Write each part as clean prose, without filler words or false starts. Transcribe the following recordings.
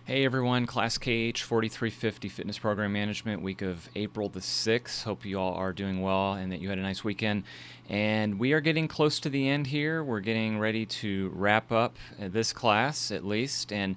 Hey everyone, Class KH4350 Fitness Program Management, week of April the 6th. Hope you all are doing well and that you had a nice weekend. And we are getting close to the end here. We're getting ready to wrap up this class at least. And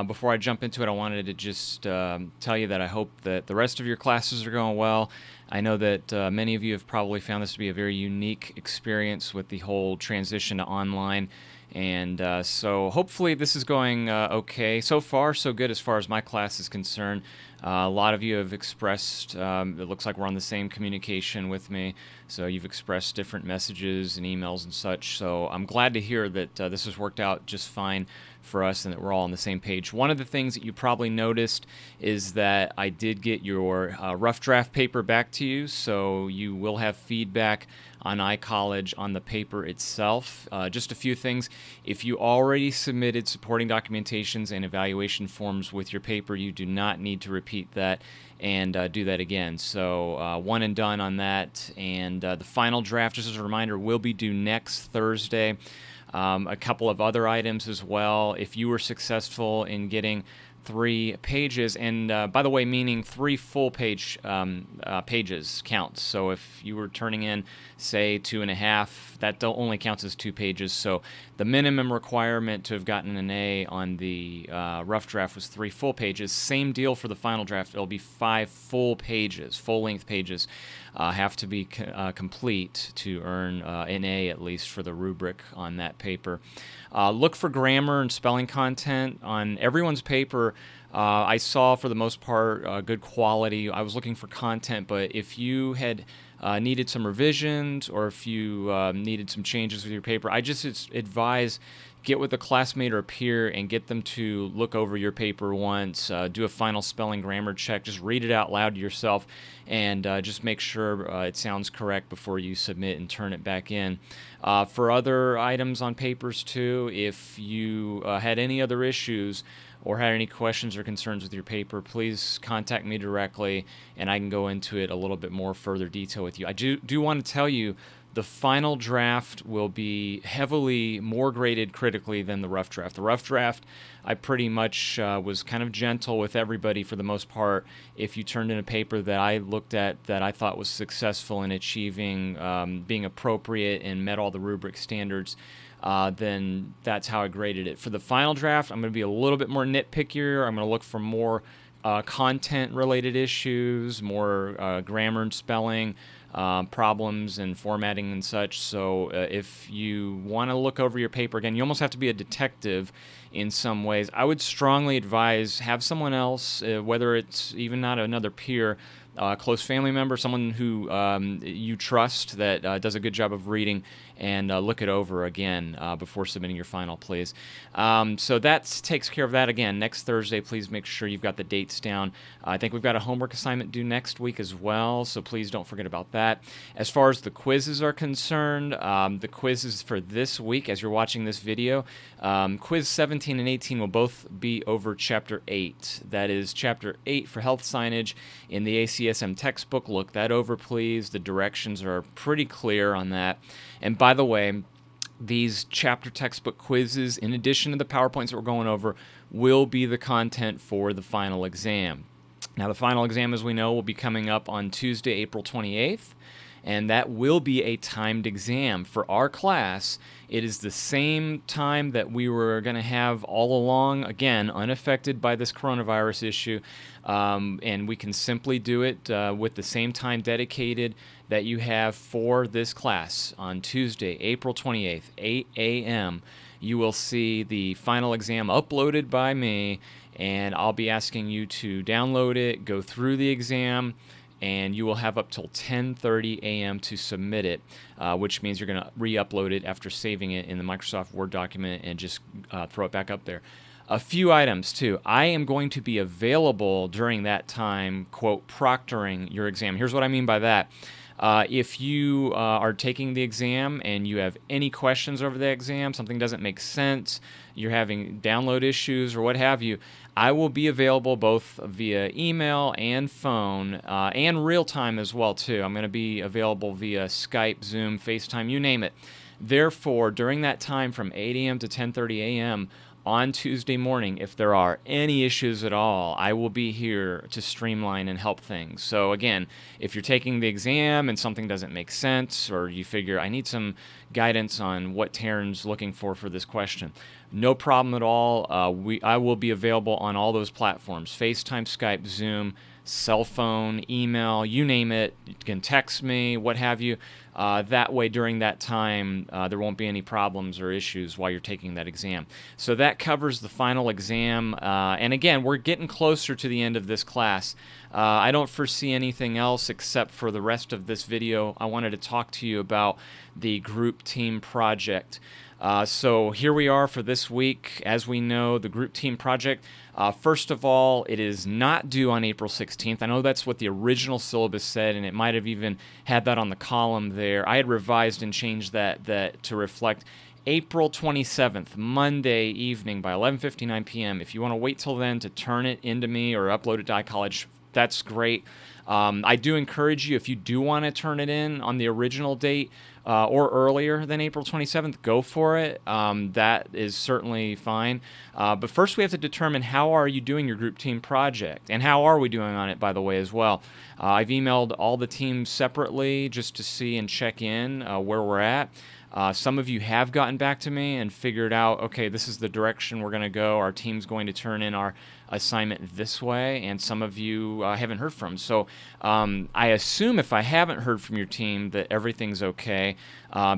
before I jump into it, I wanted to just tell you that I hope that the rest of your classes are going well. I know that many of you have probably found this to be a very unique experience with the whole transition to online. And so hopefully this is going okay. So far, so good as far as my class is concerned. A lot of you have expressed, it looks like we're on the same communication with me. So you've expressed different messages and emails and such. So I'm glad to hear that this has worked out just fine for us and that we're all on the same page. One of the things that you probably noticed is that I did get your rough draft paper back to you. So you will have feedback on iCollege on the paper itself. Just a few things. If you already submitted supporting documentations and evaluation forms with your paper, you do not need to repeat that and do that again. So one and done on that. And the final draft, just as a reminder, will be due next Thursday. A couple of other items as well. If you were successful in getting 3 pages, and by the way, meaning 3 full page pages counts. So if you were turning in, say, 2.5, that only counts as 2 pages. So the minimum requirement to have gotten an A on the rough draft was 3 full pages. Same deal for the final draft. It'll be 5 full pages, full-length pages. Have to be complete to earn an A at least for the rubric on that paper. Look for grammar and spelling content on everyone's paper. I saw for the most part good quality. I was looking for content, but if you had needed some revisions or if you needed some changes with your paper, I just advise get with a classmate or peer and get them to look over your paper once, do a final spelling grammar check, just read it out loud to yourself, and just make sure it sounds correct before you submit and turn it back in. For other items on papers too, if you had any other issues or had any questions or concerns with your paper, please contact me directly and I can go into it a little bit more further detail with you. I do want to tell you the final draft will be heavily more graded critically than the rough draft. The rough draft, I pretty much was kind of gentle with everybody for the most part. If you turned in a paper that I looked at that I thought was successful in achieving being appropriate and met all the rubric standards, then that's how I graded it. For the final draft, I'm going to be a little bit more nitpickier. I'm going to look for more content-related issues, more grammar and spelling, problems and formatting and such. So if you want to look over your paper again, you almost have to be a detective in some ways. I would strongly advise have someone else, whether it's even not another peer, close family member, someone who you trust that does a good job of reading, and look it over again before submitting your final, please. So that takes care of that. Again, next Thursday, please make sure you've got the dates down. I think we've got a homework assignment due next week as well, so please don't forget about that. As far as the quizzes are concerned, the quizzes for this week, as you're watching this video, quiz 17 and 18 will both be over Chapter 8. That is Chapter 8 for health signage in the ACSM textbook. Look that over, please. The directions are pretty clear on that. And by the way, these chapter textbook quizzes, in addition to the PowerPoints that we're going over, will be the content for the final exam. Now, the final exam, as we know, will be coming up on Tuesday, April 28th, and that will be a timed exam. For our class, it is the same time that we were going to have all along, again, unaffected by this coronavirus issue, and we can simply do it with the same time dedicated that you have for this class on Tuesday, April 28th, 8 a.m. You will see the final exam uploaded by me, and I'll be asking you to download it, go through the exam, and you will have up till 10:30 a.m. to submit it, which means you're going to re-upload it after saving it in the Microsoft Word document and just throw it back up there. A few items, too. I am going to be available during that time, quote, proctoring your exam. Here's what I mean by that. If you are taking the exam and you have any questions over the exam, something doesn't make sense, you're having download issues or what have you, I will be available both via email and phone and real time as well, too. I'm going to be available via Skype, Zoom, FaceTime, you name it. Therefore, during that time from 8 a.m. to 10:30 a.m., on Tuesday morning, if there are any issues at all, I will be here to streamline and help things. So again, if you're taking the exam and something doesn't make sense, or you figure I need some guidance on what Taryn's looking for this question, no problem at all. I will be available on all those platforms: FaceTime, Skype, Zoom, cell phone, email, you name it. You can text me, what have you. That way, during that time, there won't be any problems or issues while you're taking that exam. So that covers the final exam. And again, we're getting closer to the end of this class. I don't foresee anything else except for the rest of this video. I wanted to talk to you about the group team project. So here we are for this week. As we know, the group team project, first of all, it is not due on April 16th. I know that's what the original syllabus said, and it might have even had that on the column there. I had revised and changed that to reflect April 27th, Monday evening by 11:59 p.m. If you want to wait till then to turn it into me or upload it to iCollege, that's great. I do encourage you, if you do want to turn it in on the original date or earlier than April 27th, go for it. That is certainly fine. But first we have to determine, how are you doing your group team project? And how are we doing on it, by the way, as well? I've emailed all the teams separately just to see and check in where we're at. Some of you have gotten back to me and figured out, okay, this is the direction we're going to go. Our team's going to turn in our assignment this way, and some of you haven't heard from. So I assume if I haven't heard from your team that everything's okay,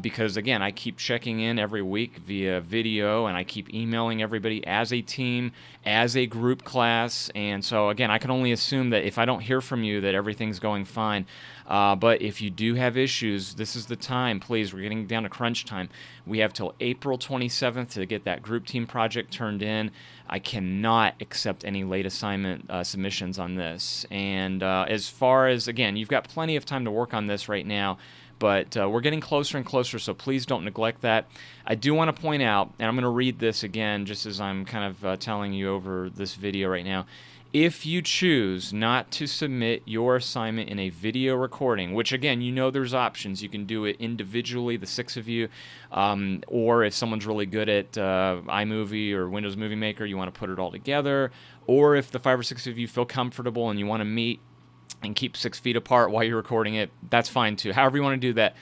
because again, I keep checking in every week via video, and I keep emailing everybody as a team, as a group class, and so again, I can only assume that if I don't hear from you that everything's going fine. But if you do have issues, this is the time. Please, we're getting down to crunch time. We have till April 27th to get that group team project turned in. I cannot accept any late assignment submissions on this. And as far as, again, you've got plenty of time to work on this right now, but we're getting closer and closer, so please don't neglect that. I do want to point out, and I'm going to read this again just as I'm kind of telling you over this video right now. If you choose not to submit your assignment in a video recording, which again, you know there's options. You can do it individually, the 6 of you, or if someone's really good at iMovie or Windows Movie Maker, you want to put it all together, or if the 5 or 6 of you feel comfortable and you want to meet and keep 6 feet apart while you're recording it, that's fine too. However you want to do that,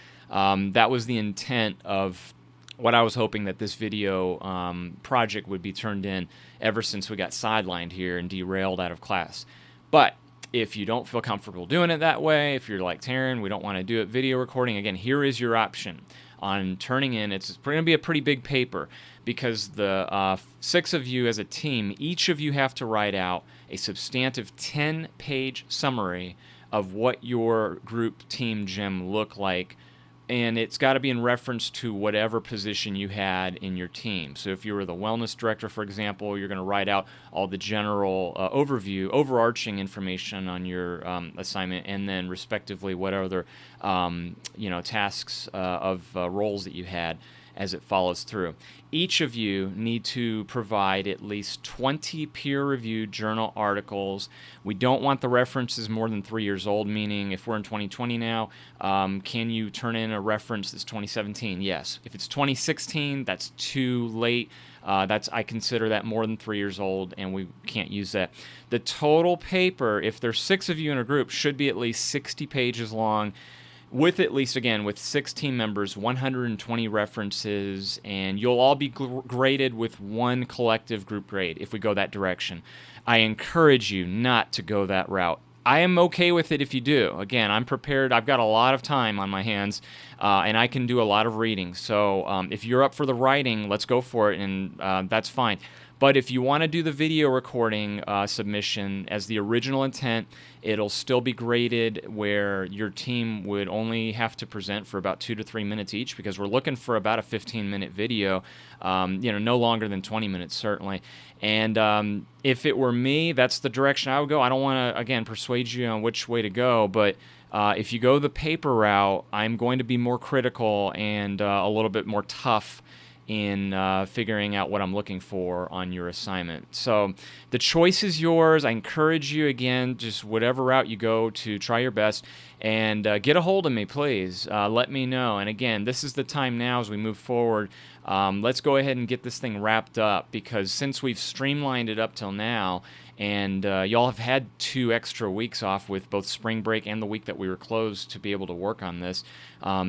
that was the intent of what I was hoping that this video project would be turned in ever since we got sidelined here and derailed out of class. But if you don't feel comfortable doing it that way, if you're like, Taryn, we don't want to do it video recording, again, here is your option on turning in. It's going to be a pretty big paper because the 6 of you as a team, each of you have to write out a substantive 10-page summary of what your group team gym looked like, and it's got to be in reference to whatever position you had in your team. So if you were the wellness director, for example, you're going to write out all the general overarching information on your assignment, and then respectively what other tasks of roles that you had as it follows through. Each of you need to provide at least 20 peer-reviewed journal articles. We don't want the references more than 3 years old, meaning if we're in 2020 now, can you turn in a reference that's 2017? Yes. If it's 2016, that's too late. I consider that more than 3 years old, and we can't use that. The total paper, if there's 6 of you in a group, should be at least 60 pages long, with at least, again, with 6 team members, 120 references, and you'll all be graded with one collective group grade if we go that direction. I encourage you not to go that route. I am okay with it if you do. Again, I'm prepared. I've got a lot of time on my hands, and I can do a lot of reading. So if you're up for the writing, let's go for it, and that's fine. But if you want to do the video recording submission as the original intent, it'll still be graded where your team would only have to present for about 2 to 3 minutes each, because we're looking for about a 15-minute video, no longer than 20 minutes certainly. And if it were me, that's the direction I would go. I don't want to, again, persuade you on which way to go, but if you go the paper route, I'm going to be more critical and a little bit more tough in figuring out what I'm looking for on your assignment. So the choice is yours. I encourage you, again, just whatever route you go, to try your best and get a hold of me, please. Let me know. And again, this is the time now as we move forward. let's go ahead and get this thing wrapped up, because since we've streamlined it up till now, and y'all have had 2 extra weeks off with both spring break and the week that we were closed to be able to work on this.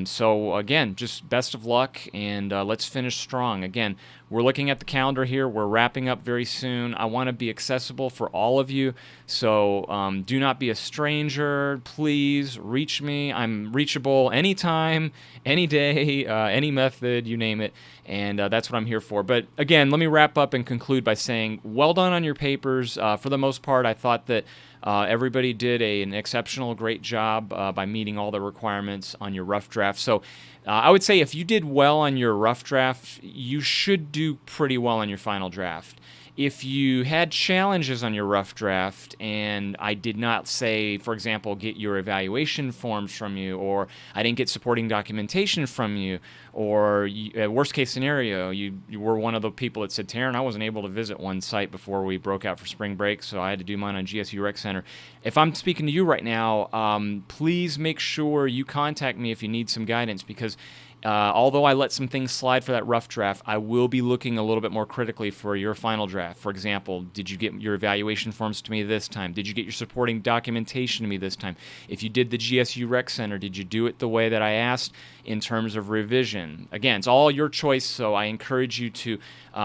So again, just best of luck, and let's finish strong. Again, we're looking at the calendar here. We're wrapping up very soon. I want to be accessible for all of you, so do not be a stranger. Please reach me. I'm reachable anytime, any day, any method, you name it, and that's what I'm here for. But again, let me wrap up and conclude by saying, well done on your papers. For the most part, I thought that everybody did an exceptional, great job by meeting all the requirements on your rough draft. So I would say if you did well on your rough draft, you should do pretty well on your final draft. If you had challenges on your rough draft and I did not say, for example, get your evaluation forms from you, or I didn't get supporting documentation from you, or worst case scenario, you were one of the people that said, Taryn, I wasn't able to visit one site before we broke out for spring break, so I had to do mine on GSU Rec Center. If I'm speaking to you right now, please make sure you contact me if you need some guidance, because although I let some things slide for that rough draft, I will be looking a little bit more critically for your final draft. For example, did you get your evaluation forms to me this time? Did you get your supporting documentation to me this time? If you did the GSU Rec Center, did you do it the way that I asked in terms of revision? Again, it's all your choice, so I encourage you to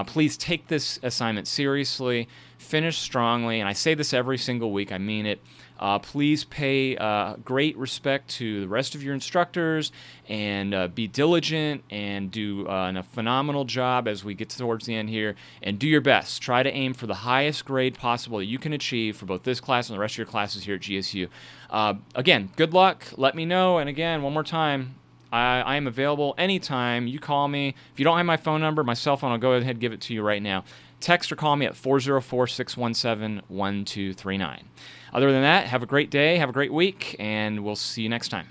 please take this assignment seriously, finish strongly, and I say this every single week, I mean it. Please pay great respect to the rest of your instructors, and be diligent and do a phenomenal job as we get towards the end here, and do your best. Try to aim for the highest grade possible that you can achieve for both this class and the rest of your classes here at GSU. Again, good luck. Let me know. And again, one more time, I am available anytime. You call me. If you don't have my phone number, my cell phone, I'll go ahead and give it to you right now. Text or call me at 404-617-1239. Other than that, have a great day, have a great week, and we'll see you next time.